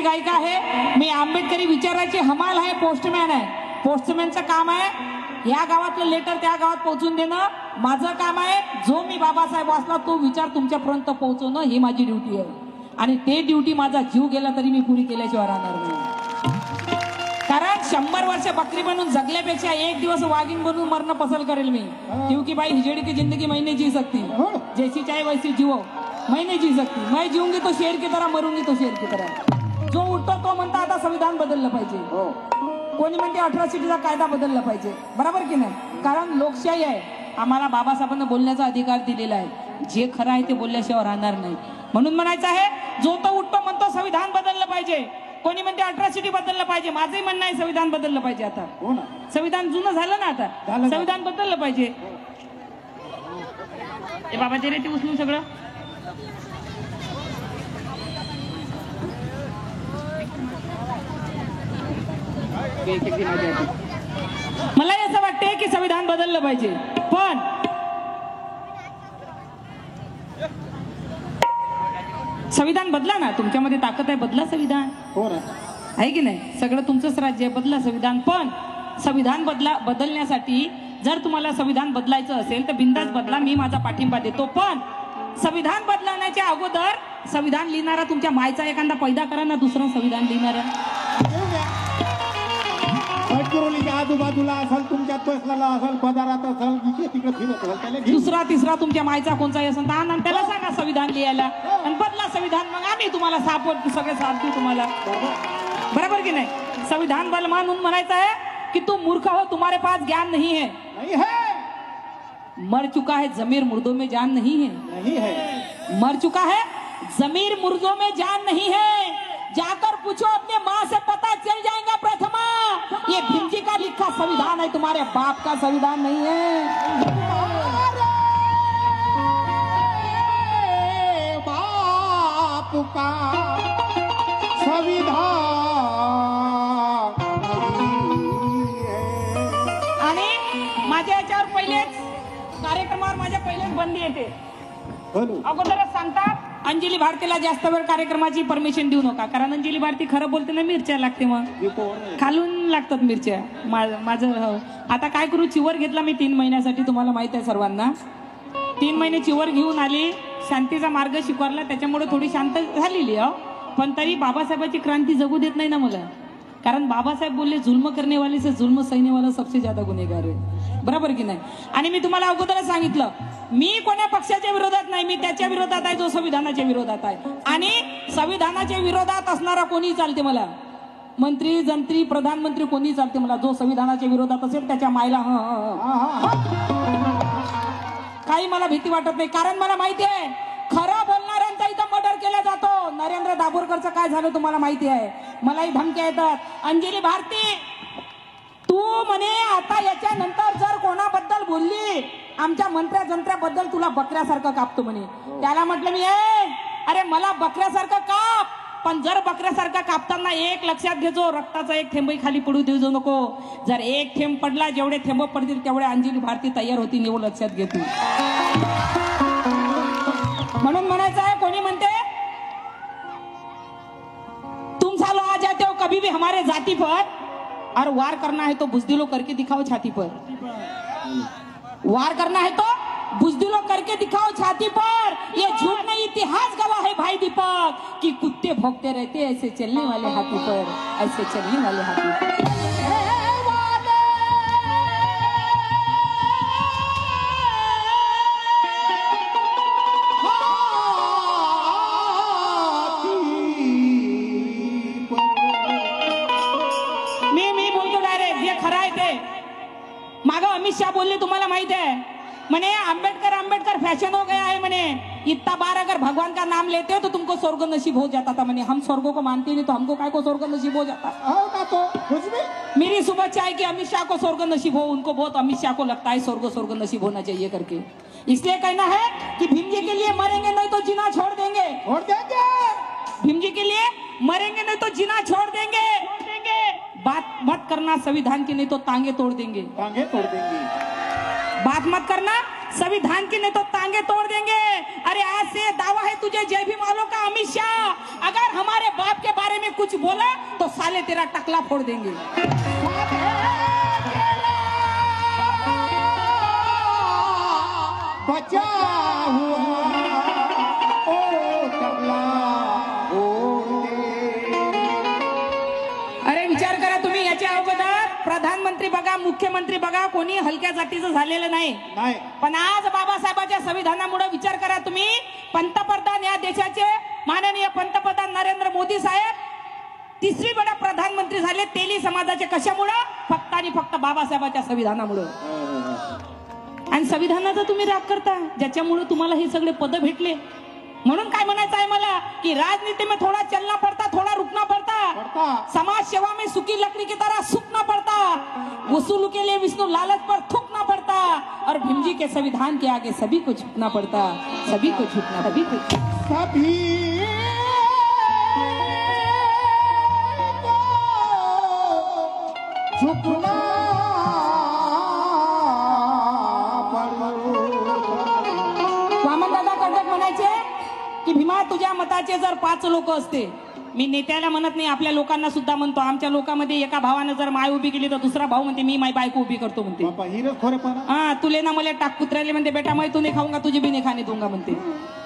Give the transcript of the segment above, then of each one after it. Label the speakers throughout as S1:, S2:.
S1: गायिका आहे, मी आंबेडकरी विचाराची हमाल आहे, पोस्टमॅन आहे. पोस्टमॅनचं काम आहे या गावातलं लेटर त्या गावात पोहोचून देणं. माझं काम आहे जो मी बाबासाहेब वाचला तो विचार तुमच्यापर्यंत पोहोचवणं, ही माझी ड्युटी आहे. आणि ते ड्युटी माझा जीव गेला तरी मी पुरी केल्याशिवाय राहणार नाही. कारण 100 वर्ष बकरी बनून जगल्यापेक्षा एक दिवस वाघीण बनून मरणं पसंत करेल मी. क्योंकि भाई हिजड़ी की जिंदगी मैं नहीं जी सकती, जैसी चाहे वैसी जियो, मैं नहीं जी सकती. मैं जीऊंगी तो शेर की तरह, मरूंगी तो शेर की तरह. जो उठतो तो म्हणता आता संविधान बदललं पाहिजे, कोणी म्हणते अट्रॉसिटीचा कायदा बदलला पाहिजे. बरोबर की नाही? कारण लोकशाही आहे, आम्हाला बाबासाहेबांना बोलण्याचा अधिकार दिलेला आहे. जे खरं आहे ते बोलल्याशिवाय राहणार नाही. म्हणून म्हणायचं आहे जो तो उठतो म्हणतो संविधान बदललं पाहिजे, कोणी म्हणते अट्रॉसिटी बदललं पाहिजे. माझंही म्हणणं आहे संविधान बदललं पाहिजे. आता संविधान जुनं झालं ना, आता संविधान बदललं पाहिजे. हे बाबा ते रे ते उचलून सगळं. मला असं वाटतंय की संविधान बदललं पाहिजे, पण संविधान बदला ना, तुमच्यामध्ये ताकद आहे, बदला संविधान. हो ना, आहे की नाही? सगळं तुमचंच राज्य आहे, बदला संविधान. पण संविधान बदलण्यासाठी जर तुम्हाला संविधान बदलायचं असेल तर बिंदास बदला, मी माझा पाठिंबा देतो. पण संविधान बदलण्याच्या अगोदर संविधान लिहिणारा तुमच्या मायचा एखादा पैदा करा ना, दुसरं संविधान लिहिणारा.
S2: आजूबाजूला असेल, तुमच्या बसला असेल, पदारात असेल, तिकडे फिरत असेल,
S1: दुसरा तिसरा तुमच्या मायचा कोणताही असेल तर आणा, त्याला सांगा संविधान लिहायला आणि बदला संविधान. मग आम्ही तुम्हाला सापड सगळे साथ देऊ तुम्हाला. बरोबर की नाही? संविधान बल म्हणून म्हणायचं आहे कि तू मूर्ख हो, तुम्हारे पास ज्ञान नहीं है. मर चुका है जमीर मुर्दों में जान नहीं है. मर चुका है जमीर मुर्दों में जान नहीं है. जाकर पूछो अपने माँ से, पता चल जाएगा प्रथमा. ये भीमजी का लिखा संविधान है, तुम्हारे बाप का संविधान नहीं है.
S2: बाप का संविधान.
S1: आणि माझ्या याच्यावर पहिलेच कार्यक्रमावर माझ्या पहिलेच बंदी येते. अगोदरच सांगतात अंजली भारतीला जास्त वेळ कार्यक्रमाची परमिशन देऊ नका, कारण अंजली भारती खरं बोलते ना, मिरच्या लागते, मग खालून लागतात मिरच्या. माझं आता काय करू, चिवर घेतला मी 3 महिन्यासाठी, तुम्हाला माहित आहे सर्वांना. 3 महिने चिवर घेऊन आली, शांतीचा मार्ग शिकवला, त्याच्यामुळे थोडी शांत झालेली आहे. पण तरी बाबासाहेबांची क्रांती जगू देत नाही ना मला. कारण बाबासाहेब बोलले जुल्म करने वाले से जुल्म सहने वाला सबसे ज्यादा गुन्हेगार आहे. बरोबर की नाही? आणि मी तुम्हाला अगोदरच सांगितलं, मी कोण्या पक्षाच्या विरोधात नाही, मी त्याच्या विरोधात आहे जो संविधानाच्या विरोधात आहे. आणि संविधानाच्या विरोधात असणारा कोणी चालते मला, मंत्री जंत्री प्रधानमंत्री कोणी चालते मला. जो संविधानाच्या विरोधात असेल त्याच्या मायला काही मला भीती वाटत नाही. कारण मला माहिती आहे खरं बोलणाऱ्यांचा इथं मर्डर केला जातो. नरेंद्र दाभोळकरचं काय झालं तुम्हाला माहिती आहे. मलाही धमक्या येतात, अंजली भारती तू म्हणे आता याच्यानंतर जर कोणाबद्दल बोलली, आमच्या मंत्र्या जंत्र्याबद्दल तुला बकऱ्यासारखं कापतो म्हणे. त्याला म्हटलं मी, अरे मला बकऱ्यासारखं काप, पण जर बकऱ्यासारखं कापताना एक लक्षात घेजो, रक्ताचा एक थेंबही खाली पडू देऊ नको. जर एक थेंब पडला, जेवढे थेंब पडतील तेवढे अंजली भारती तयार होती, निवड लक्षात घेतो. म्हणून म्हणायचं आहे, कोणी म्हणते तुम सालो आ जाते हो कभी भी हमारे जाति पर, और वार करना है तो बुजदिलों करके दिखाओ छाती पर. वार करना है तो बुजदिलों करके दिखाओ छाती पर. ये झूठ नहीं, इतिहास गवाह है भाई दीपक कि कुत्ते भौंकते रहते ऐसे चलने वाले हाथी पर, ऐसे चलने वाले हाथी पर. मागं अमित शाह बोलले, तुम्हाला माहित है, मने अंबेडकर अंबेडकर फैशन हो गया है. मने इतना बार अगर भगवान का नाम लेते हो तो तुमको स्वर्ग नसीब हो जाता था. मने हम स्वर्गों को मानते नहीं तो हमको काय को स्वर्ग नसीब हो जाता.
S2: तो कुछ भी
S1: मेरी सुबह चाहे कि अमित शाह को स्वर्ग नसीब हो, उनको बहुत अमित शाह को लगता है स्वर्ग नसीब होना चाहिए करके. इसलिए कहना है कि भीम जी के लिए मरेंगे नहीं तो जीना छोड़ देंगे. भीम जी के लिए मरेंगे नहीं तो जीना छोड़ देंगे. बात मत करना संविधान की, नहीं तो टांगे तोड़ देंगे. बात मत करना संविधान की, नहीं तो टांगे तोड़ देंगे. अरे आज से दावा है तुझे जय भीम वालों का अमित शाह, अगर हमारे बाप के बारे में कुछ बोला तो साले तेरा टकला फोड़ देंगे.
S2: बचा हुआ ओ टकला
S1: अरे विचार करा तुम्ही, याच्या अगोदर प्रधानमंत्री बघा, मुख्यमंत्री बघा, कोणी हलक्या जातीचं झालेलं नाही.
S2: नाही.
S1: पण आज बाबासाहेबांच्या संविधानामुळे विचार करा तुम्ही, पंतप्रधान या देशाचे माननीय पंतप्रधान नरेंद्र मोदी साहेब तिसरी वेळा प्रधानमंत्री झाले. तेली समाजाचे कशामुळं? फक्त आणि फक्त बाबासाहेबांच्या संविधानामुळं. आणि संविधानाचा तुम्ही राग करता, ज्याच्यामुळे तुम्हाला हे सगळे पद भेटले. म्हणून काय म्हणायचं आहे मला की राजनीति में थोड़ा चलना पड़ता, थोड़ा रुकना पड़ता. समाज सेवा में सूखी लकड़ी की तरह सूखना पड़ता. वसूल के लिए विष्णु लालच पर थूकना पड़ता. और भीम जी के संविधान के आगे सभी को झुकना पड़ता. सभी को झुकना, सभी को
S2: सभी झुकना
S1: वामनदादा कर्डक म्हणायचे की भीमा तुझ्या मताचे जर 5 लोक असते, मी नेत्याला म्हणत नाही, आपल्या लोकांना सुद्धा म्हणतो, आमच्या लोकांमध्ये एका भावानं जर माय उभी केली तर दुसरा भाऊ म्हणते मी माय बायको उभी करतो म्हणते.
S2: बापा हिरच खोरेपणा.
S1: हा तुले ना मला टाक कुत्र्याले म्हणते बेटा मैं तू नाही खाऊंगा तुझे बी नाही खाणे दूंगा म्हणते.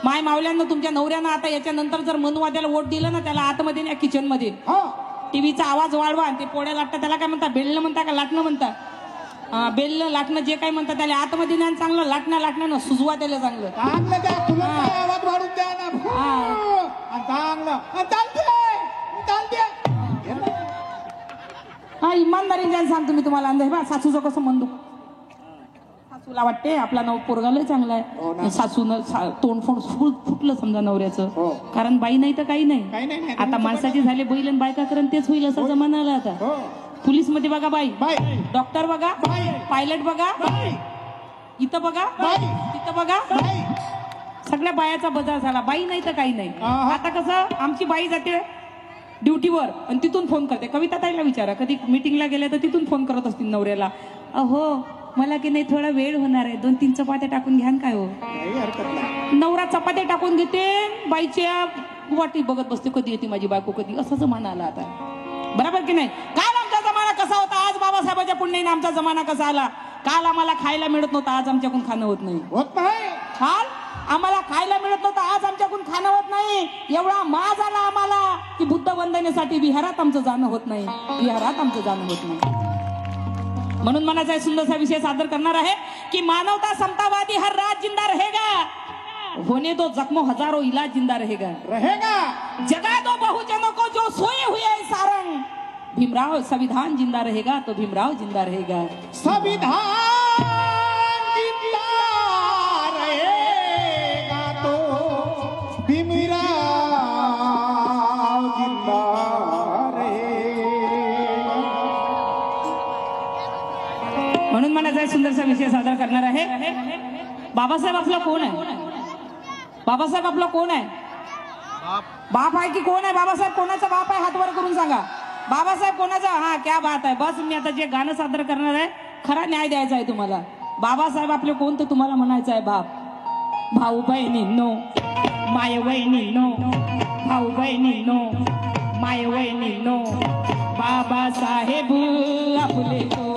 S1: माय मावल्यांना तुमच्या नवऱ्यानं आता याच्यानंतर जर मनुवाद्याला वोट दिलं ना, त्याला आतमध्ये ना किचन मध्ये टीव्हीचा आवाज वाढवा आणि ते पोळ्या लाटतात, त्याला काय म्हणतात, बेलणं म्हणता का लाटणं म्हणता? बेलणं लाटणं जे काही म्हणतात त्याला आतमध्ये ना चांगलं लाटणं सुजवा त्याला चांगलं
S2: चांगलं द्या, तुला आवाज वाढून द्या ना. चांगलं चालते.
S1: हा इमानदारीने सांगतो मी तुम्हाला, अंदाज बा सासूचं कसं म्हणतो. सासूला वाटते आपला नव पोरगाला चांगला आहे, सासून तोंड फुटलं समजा नवऱ्याचं, कारण बाई नाही तर काही नाही. आता माणसाची झाले बैल आणि बायका करण तेच होईल असा जमाना आला आता. पोलीस मध्ये बघा बाई, डॉक्टर बघा, पायलट बघा, इथं बघा, तिथं बघा, सगळ्या बायाचा बाजार झाला. बाई नाही तर काही नाही. आता कसं आमची बाई जाते ड्युटीवर आणि तिथून फोन करते. कविता ताईला विचारा, कधी मीटिंगला गेल्या तर तिथून फोन करत असतील नवऱ्याला, अहो मला की नाही थोडा वेळ होणार आहे, 2-3 चपात्या टाकून घ्यान काय हो. नवरा चपात्या टाकून घेते, बाईच्या वाटी बघत बसते, कधी येते माझी बायको कधी, असं जमाना आला आता. बरोबर की नाही? काल आमचा जमाना कसा होता, आज बाबासाहेबांच्या पुण्याने आमचा जमाना कसा आला. काल आम्हाला खायला मिळत नव्हतं, आज आमच्याकडून खाणं होत नाही. काल आम्हाला खायला मिळत नव्हतं, आज आमच्याकडून खाणं होत नाही. एवढा माज आला आम्हाला की बुद्ध वंदनेसाठी विहारात आमचं जाणं होत नाही, विहारात आमचं जाणं होत नाही. म्हणून मनाचा एक सुंदरसा विषय सादर करणार आहे की मानवता समतावादी हर राज जिंदा रहेगा, होने दो जख्मों हजारों इलाज जिंदा रहेगा. जगा दो बहुजनों को जो सोए हुए हैं सारंग, भीमराव संविधान जिंदा रहेगा तो भीमराव जिंदा रहेगा.
S2: संविधान जिंदा रहेगा तो भीमराव जिंदा रहेगा.
S1: म्हणून मनाचा एक सुंदरसा विषय सादर करणार आहे. बाबासाहेब आपला कोण आहे? बाबासाहेब आपला कोण आहे? बाप आहे की कोण आहे? बाबासाहेब कोणाचा बाप आहे? हात वर करून सांगा. बाबासाहेब कोणाचा? हा क्या बात आहे. बस मी आता जे गाणं सादर करणार आहे खरा न्याय द्यायचा आहे तुम्हाला. बाबासाहेब आपले कोण तर तुम्हाला म्हणायचं आहे बाप. भाऊ बहिणींनो, माय बहिणींनो, भाऊ बहिणींनो, माय बहिणींनो, बाबासाहेब आपले कोण.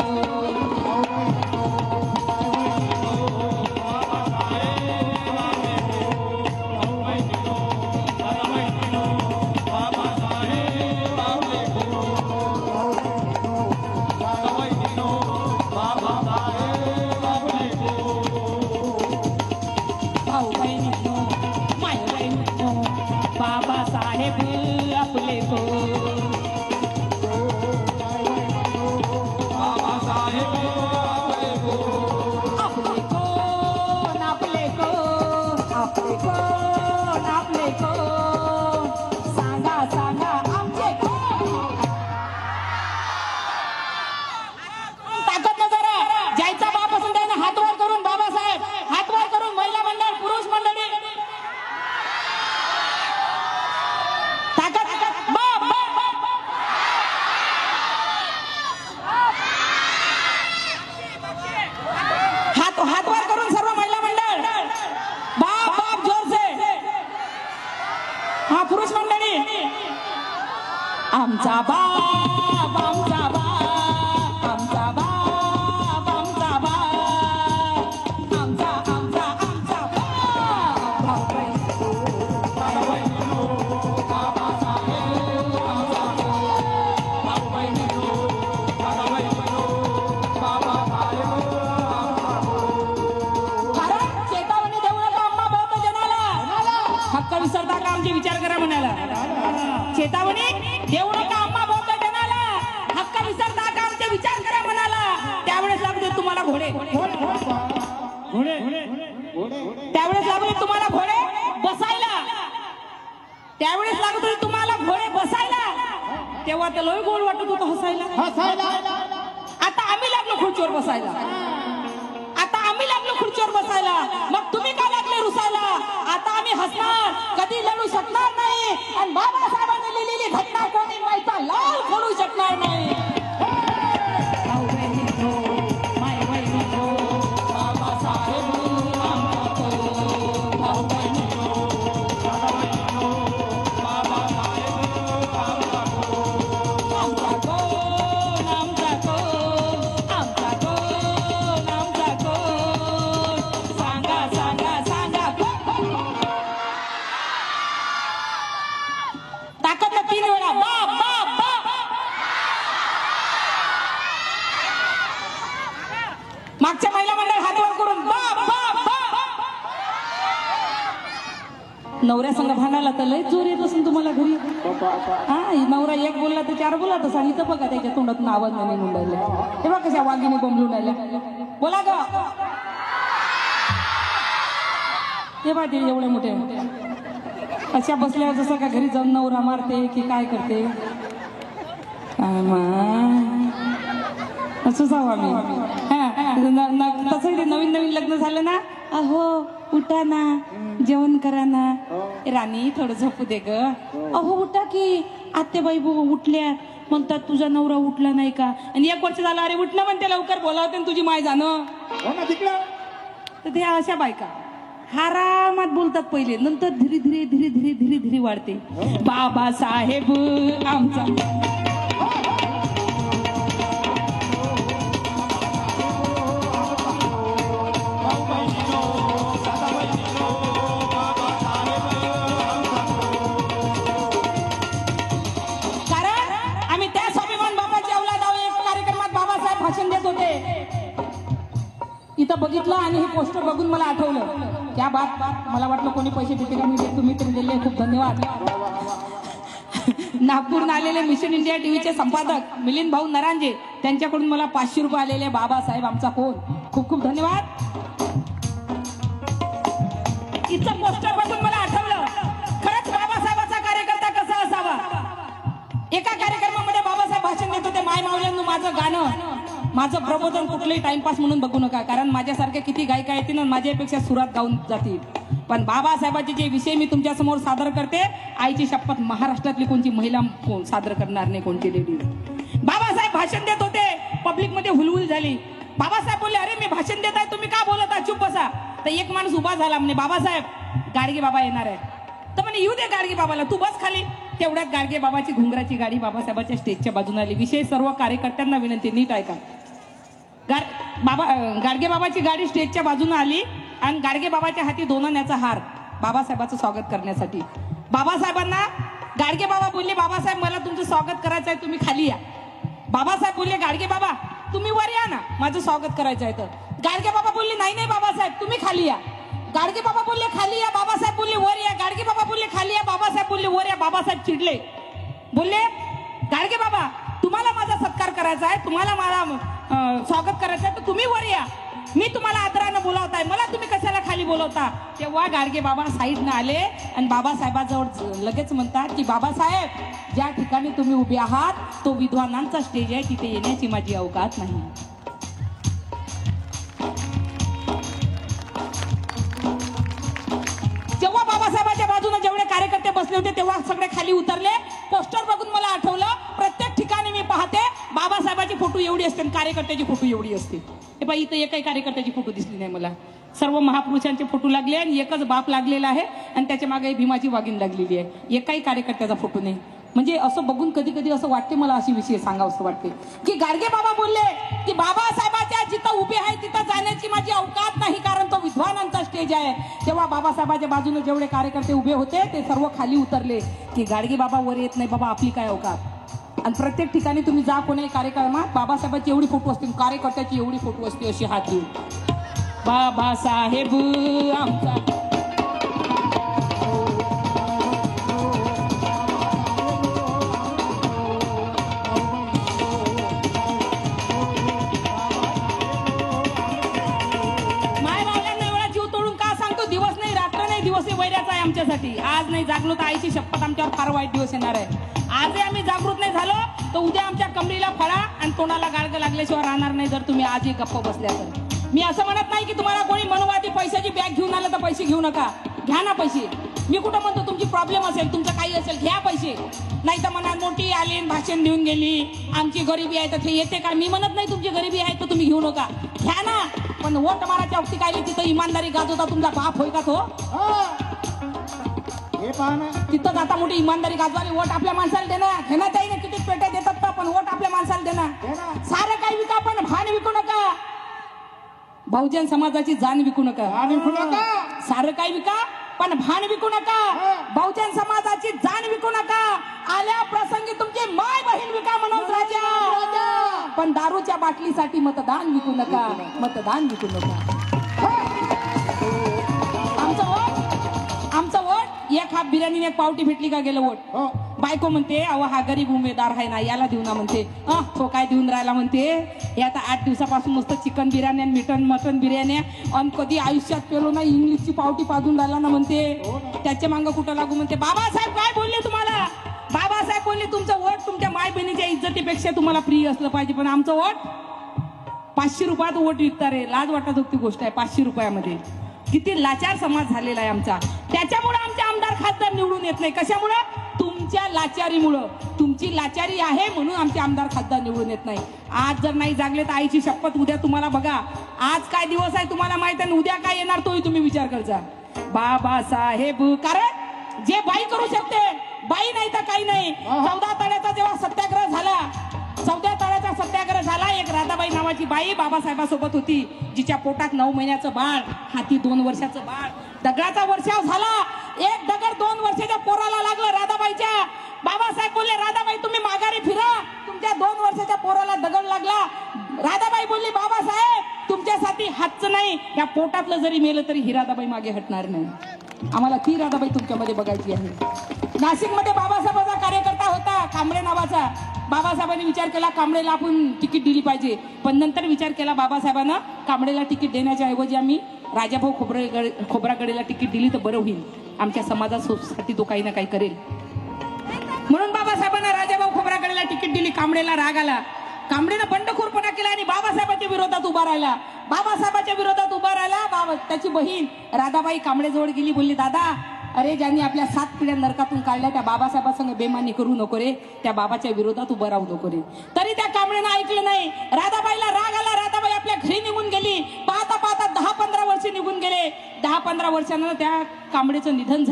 S1: आमचा बाप आमचा बाप आमचा बाप आमचा बाप आमचा आमचा आमचा बाप कारण चेतावणी देऊ नका अम्मा बहुत जनाला हक्क विसरता का आमचे विचार करा म्हणाला चेतावणी देऊ नका अम्मा बहुत जनाला हक्क विसरता का आमचे विचार करा म्हणाला त्यावेळेस लागले तुम्हाला घोडे त्यावेळेस लागले तुम्हाला घोडे बसायला त्यावेळेस लागत होते तुम्हाला घोडे बसायला तेव्हा तर लय गोड वाटत होतं हसायला आता आम्ही लागलो खुर्चीवर बसायला आता आम्ही लागलो खुर्चीवर बसायला मग तुम्ही का लागले रुसायला आता आम्ही हसणार कधी लढू शकणार नाही आणि बाबासाहेबांनी लिहिलेली घटना कोणी माहिती लाल खोडू शकणार नाही मागच्या महिला मंडळ हात वर करून नवऱ्या संग भांडायला तर लय जोर येत असून तुम्हाला घरी हा नवरा एक बोलला तर चार बोला तर सांगितलं बघा त्याच्या तोंडातून आवाज नाही निघून राहिले तेव्हा कशा वाघिणी बोंबलून राहिल्या बोला ग तेव्हा ते एवढे मोठे अशा बसल्यावर जसं का घरी जाऊन नवरा मारते की काय करते असंच हवं आम्ही तसं ते नवीन नवीन लग्न झालं ना अहो उठा ना जेवण करा ना राणी थोडं झोपू दे ग अहो उठा की आत्याबाई उठल्या म्हणतात तुझा नवरा उठला नाही का आणि 1 वर्ष झालं अरे उठणं म्हणते लवकर बोलावते तुझी माय जाणं तर ते अशा बायका आरामात बोलतात पहिले नंतर धीरे धीरे धीरे धीरे धीरे धीरे वाढते बाबासाहेब आमचा इथं बघितलं आणि हे पोस्टर बघून मला आठवलं त्या बात मला वाटलं कोणी पैसे देते का मी तुम्ही तरी दिले खूप धन्यवाद नागपूरला आलेले मिशन इंडिया टीव्हीचे संपादक मिलिंद भाऊ नरांजे त्यांच्याकडून मला 500 रुपये आलेले बाबासाहेब आमचा कोण खूप खूप धन्यवाद इथं पोस्टर बघून मला आठवलं खरंच बाबासाहेबाचा कार्यकर्ता कसा असावा एका कार्यक्रमामध्ये बाबासाहेब भाषण देत होते माय मावल्यांनो माझं गाणं माझं प्रबोधन कुठलंही टाइमपास म्हणून बघू नका कारण माझ्यासारख्या किती गायिका येतील ना माझ्यापेक्षा सुरात गाऊन जातील पण बाबासाहेबांचे जे विषय मी तुमच्या समोर सादर करते आईची शपथ महाराष्ट्रातली कोणती महिला सादर करणार नाही कोणती लेडी बाबासाहेब भाषण देत होते पब्लिक मध्ये हुलहुल झाली बाबासाहेब बोलले अरे मी भाषण देत आहे तुम्ही का बोलत आहे चुप बसा तर एक माणूस उभा झाला म्हणे बाबासाहेब गाडगे बाबा येणार आहे तर म्हणे येऊ दे गाडगे बाबाला तू बस खाली तेवढ्यात गाडगे बाबाची घुंगराची गाडी बाबासाहेबाच्या स्टेजच्या बाजूने आली विषय सर्व कार्यकर्त्यांना विनंती नीट ऐका गाडगे बाबाची गाडी स्टेजच्या बाजूने आली आणि गाडगे बाबाच्या हाती 2 आण्याचा हार बाबासाहेबांचं स्वागत करण्यासाठी बाबासाहेबांना गाडगे बाबा बोलले बाबासाहेब मला तुमचं स्वागत करायचं आहे तुम्ही खाली या बाबासाहेब बोलले गाडगे बाबा तुम्ही वर या ना माझं स्वागत करायचं आहे तर गाडगे बाबा बोलले नाही नाही बाबासाहेब तुम्ही खाली या गाडगे बाबा बोलले खाली या बाबासाहेब बोलले वर या गाडगे बाबा बोलले खाली या बाबासाहेब बोलले वर या बाबासाहेब चिडले बोलले गाडगे बाबा तुम्हाला माझा सत्कार करायचा आहे तुम्हाला मला स्वागत करायचं आहे तर तुम्ही वर या मी तुम्हाला आदरानं बोलावताय मला तुम्ही कशाला खाली बोलवता तेव्हा गाडगे बाबा साईडनं आले आणि बाबासाहेबांजवळ लगेच म्हणतात की बाबासाहेब ज्या ठिकाणी तुम्ही उभे आहात तो विद्वानांचा स्टेज आहे तिथे येण्याची माझी अवकात नाही जेव्हा बाबासाहेबांच्या बाजूने जेवढे कार्यकर्ते बसले होते तेव्हा सगळे खाली उतरले पोस्टर बघून मला आठवलं प्रत्येक ठिकाणी मी पाहते बाबासाहेबांची फोटो एवढी असते आणि कार्यकर्त्याची फोटो एवढी असते हे बाई इथं एकही कार्यकर्त्याची फोटो दिसली नाही मला सर्व महापुरुषांचे फोटो लागले आणि एकच बाप लागलेला आहे आणि त्याच्या मागे भीमाची वाघीण लागलेली आहे एकाही कार्यकर्त्याचा फोटो नाही म्हणजे असं बघून कधी कधी असं वाटते, मला अशी विषय सांगावं वाटते की गाडगे बाबा बोलले की बाबासाहेबाच्या जिथं उभे आहे तिथं जाण्याची माझी अवकात नाही, कारण तो विद्वानांचा स्टेज आहे. तेव्हा बाबासाहेबाच्या बाजूने जेवढे कार्यकर्ते उभे होते ते सर्व खाली उतरले की गाडगे बाबा वर येत नाही, बाबा आपली काय अवकात. आणि प्रत्येक ठिकाणी तुम्ही जा कोणाही कार्यक्रमात बाबासाहेबांची एवढी फोटो असते, कार्यकर्त्याची एवढी फोटो असते, अशी हात देऊन बाबासाहेब आमचा. आमच्यासाठी आज नाही जागलो तर आईची शपथ आमच्यावर फार वाईट दिवस येणार आहे. आजही आम्ही जागृत नाही झालो तर उद्या आमच्या कमरीला फळा आणि तोंडाला गाडगं लागल्याशिवाय राहणार नाही जर तुम्ही आजही गप्प बसल्या तर. मी असं म्हणत नाही की तुम्हाला कोणी मनोवादी पैशाची बॅग घेऊन आलं तर पैसे घेऊ नका, घ्या ना पैसे. मी कुठं म्हणतो तुमची प्रॉब्लेम असेल, तुमचं काही असेल, घ्या पैसे. नाही तर म्हणा मोठी आली भाषण देऊन गेली, आमची गरिबी आहे तर ते येते का. मी म्हणत नाही तुमची गरिबी आहे तर तुम्ही घेऊ नका, घ्या ना. पण वोट माराच्या वक्ती काय तिथं इमानदारी गाजवता तुमचा बाप होय का तो?
S2: हे पहा ना,
S1: तिथं आता मोठी इमानदारी गाजवाली. वोट आपल्या माणसाला देणार, घेणार त्याही ना किती पेट्या देतात तर, पण वोट आपल्या माणसाला देणार. सारं काही विका पण भान विकू नका. बहुजन समाजाची जाण विकू नका. सारं काही विका पण भान विकू नका. बहुजन समाजाची जाण विकू नका. आल्या प्रसंगी तुमची माय बहीण विका म्हणून राजा, पण दारूच्या बाटलीसाठी मतदान विकू नका. मतदान विकू नका. आमचं वोट एक हाफ बिर्याणी एक पावटी भेटली का गेलं वोट. बायको म्हणते अहो हा गरीब उमेदवार आहे ना, याला देऊ ना म्हणते. तो काय देऊन राहिला म्हणते, हे आता 8 दिवसापासून मस्त चिकन बिर्याणी आणि मटन बिर्याणी आणि कधी आयुष्यात पेलो ना इंग्लिशची पावटी पाजून राहिला ना म्हणते. त्याच्या मागं कुठं लागू म्हणते. बाबासाहेब काय बोलले तुम्हाला? बाबासाहेब बोलले तुमचं वोट तुमच्या माय बहिणीच्या इज्जतीपेक्षा तुम्हाला प्रिय असलं पाहिजे, पण आमचं वोट 500 रुपयात वोट विकता रे. लाज वाटत होती गोष्ट आहे 500 रुपयामध्ये. किती लाचार समाज झालेला आहे आमचा. त्याच्यामुळे आमचे आमदार खासदार निवडून येत नाही. कशामुळे? तुमच्या लाचारीमुळं. तुमची लाचारी आहे म्हणून आमचे आमदार खासदार निवडून येत नाही. आज जर नाही जागले तर आईची शपथ उद्या तुम्हाला बघा. आज काय दिवस आहे तुम्हाला माहित आहे, उद्या काय येणार तोही तुम्ही विचार करजा. बाबासाहेब, कारण जे बाई करू शकते बाई नाही तर काही नाही. 14 ताळ्याचा जेव्हा सत्याग्रह झाला, 14 ताळ्याचा सत्याग्रह झाला, एक राधाबाई नावाची बाई बाबासाहेबांसोबत होती, जिच्या पोटात 9 महिन्याचं बाळ, हाती 2 वर्षाचं बाळ. दगडाचा वर्षाव झाला, एक दगड 2 वर्षाच्या पोराला लागलं राधाबाईच्या. बाबासाहेब बोलले राधाबाई तुम्ही माघारी फिरा, तुमच्या 2 वर्षाच्या पोराला दगड लागला. राधाबाई बोलली बाबासाहेब तुमच्यासाठी हातचं नाही, या पोटातलं जरी मेलं तरी ही राधाबाई मागे हटणार नाही. आम्हाला ती राधाबाई तुमच्यामध्ये बघायची आहे. नाशिकमध्ये बाबासाहेबांचा कार्यकर्ता होता कांबळे नावाचा. बाबासाहेबांनी विचार केला कांबळेला आपण तिकीट दिली पाहिजे, पण नंतर विचार केला बाबासाहेबांना कांबळेला तिकीट देण्याच्या ऐवजी आम्ही राजाभाऊ खोब्रागडेला तिकीट दिली तर बरं होईल, आमच्या समाजासाठी तो काही ना काही करेल. म्हणून बाबासाहेबांना राजाभाऊ खोब्रागडेला तिकीट दिली. कांबळेला राग आला, कांबळेनं बंडखोरपणा केला आणि बाबासाहेबांच्या विरोधात उभा राहिला. बाबासाहेबांच्या विरोधात उभा राहिला. त्याची बहीण राधाबाई कांबळेजवळ गेली, बोलली दादा अरे ज्यांनी आपल्या 7 पिढ्या नरकातून काढल्या त्या बाबासाहेबांसंग बेमानी करू नको रे, त्या बाबाच्या विरोधात उभं राहू नको रे. तरी त्या कांबळेनं ऐकलं नाही. राधाबाईला राग आला, राधाबाई आपल्या घरी निघून गेली. पाहता पाहता 10-15 वर्ष निघून गेले. 10-15 वर्षानं त्या कांबळेचं निधन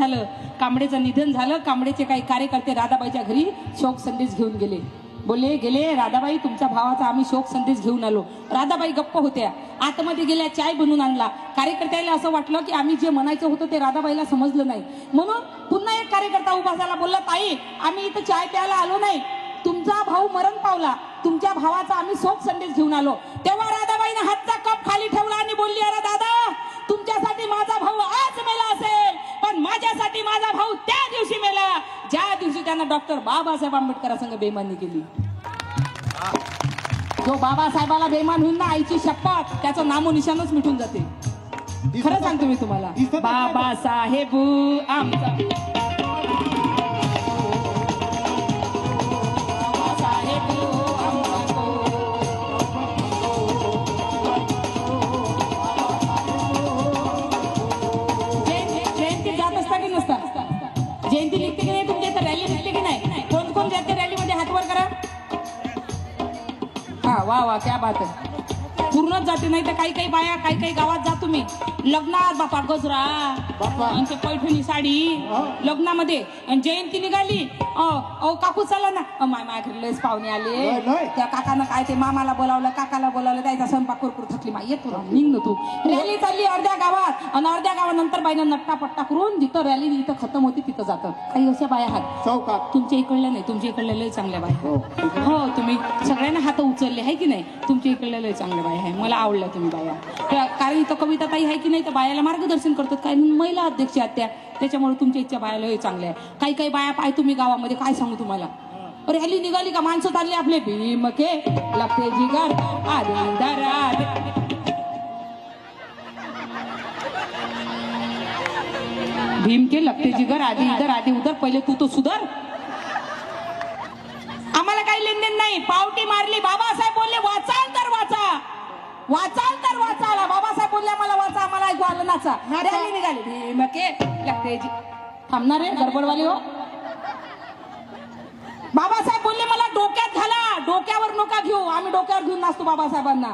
S1: झालं. कांबळेचे काही कार्यकर्ते राधाबाईच्या घरी शोक संदेश घेऊन गेले. बोलले गेले राधाबाई तुमच्या भावाचा आम्ही शोक संदेश घेऊन आलो. राधाबाई गप्प होत्या, आतमध्ये गेल्या, चाय बनवून आणला. कार्यकर्त्याला असं वाटलं की आम्ही जे म्हणायचं होतं ते राधाबाईला समजलं नाही, म्हणून पुन्हा एक कार्यकर्ता उभा झाला. बोलला ताई आम्ही इथं चाय प्यायला आलो नाही, तुमचा भाऊ मरण पावला, तुमच्या भावाचा आम्ही शोक संदेश घेऊन आलो. तेव्हा राधाबाईने हातचा कप खाली ठेवला आणि बोलली अरे दादा तुमच्यासाठी माझा भाऊ आज मेला असेल, पण माझ्यासाठी माझा भाऊ त्या दिवशी मेला ज्या दिवशी त्यानं डॉक्टर बाबासाहेब आंबेडकरांसंग बेमानी केली. जो बाबासाहेबाला बेमान होईल ना आईची शपथ त्याचं नामोनिशानच मिटून जाते. खरं सांगतो मी तुम्हाला. बाबासाहेब आमचा जयंती लिखते की नाही तुमच्या इथं, रॅली निघते की नाही? कोण कोण जाते रॅलीमध्ये हात वर करा. हा वा वा क्या बात आहे. पूर्णच जाते, नाही तर काही काही बाया काही काही गावात जा तुम्ही लग्नात बापा गजरा
S2: बापा.
S1: आणि ते पैठणी साडी
S2: हा.
S1: लग्नामध्ये आणि जयंती निघाली अहो काकू चला ना माझ्या घरी लयच पाहुणे आले
S2: लय, लय.
S1: त्या काकानं काय ते मामाला बोलावलं काकाला बोलावलं त्याचा स्वयंपाक करू थकली मा येत तुला निघ ना तू रॅली चालली अर्ध्या गावात आणि अर्ध्या गावानंतर बाईनं नट्टा पट्टा करून जिथं रॅली इथं खतम होती तिथं जातं काही अशा बाया आहात
S2: चौकात.
S1: तुमच्या इकडल्या नाही तुमच्या इकडल्या लय चांगल्या बाया
S2: हो.
S1: हो तुम्ही सगळ्यांना हात उचलले आहे की नाही तुमच्या इकडल्या लय चांगल्या बाया आहे मला आवडल्या तुम्ही बाया कारण इथं कविता ताई आहे की नाही तर बायाला मार्गदर्शन करतात काय महिला अध्यक्ष आहेत त्याच्यामुळे तुमच्या इच्छा बायाला लय चांगल्या आहे काही काही बाया पाय तुम्ही गावामध्ये काय सांगू तुम्हाला रॅली निघाली का माणसं चालली आपले भीमके लपते जिगर आदे दर आदे भीम के लगते जिगर आधी इधर आधी उधर पहिले तू तो सुधर आम्हाला काही लेनदेन नाही पावटी मारली बाबासाहेब बोलले वाचाल तर वाचा वाचाल तर वाचाला बाबासाहेब बोलले मला वाचा आम्हाला ऐकू आलं नाचा रॅली निघाली भीम के लगते थांबणार रे गडबडवाले हो बाबासाहेब बोलले मला डोक्यात घाला डोक्यावर नका घेऊ आम्ही डोक्यावर घेऊन नाचतो बाबासाहेबांना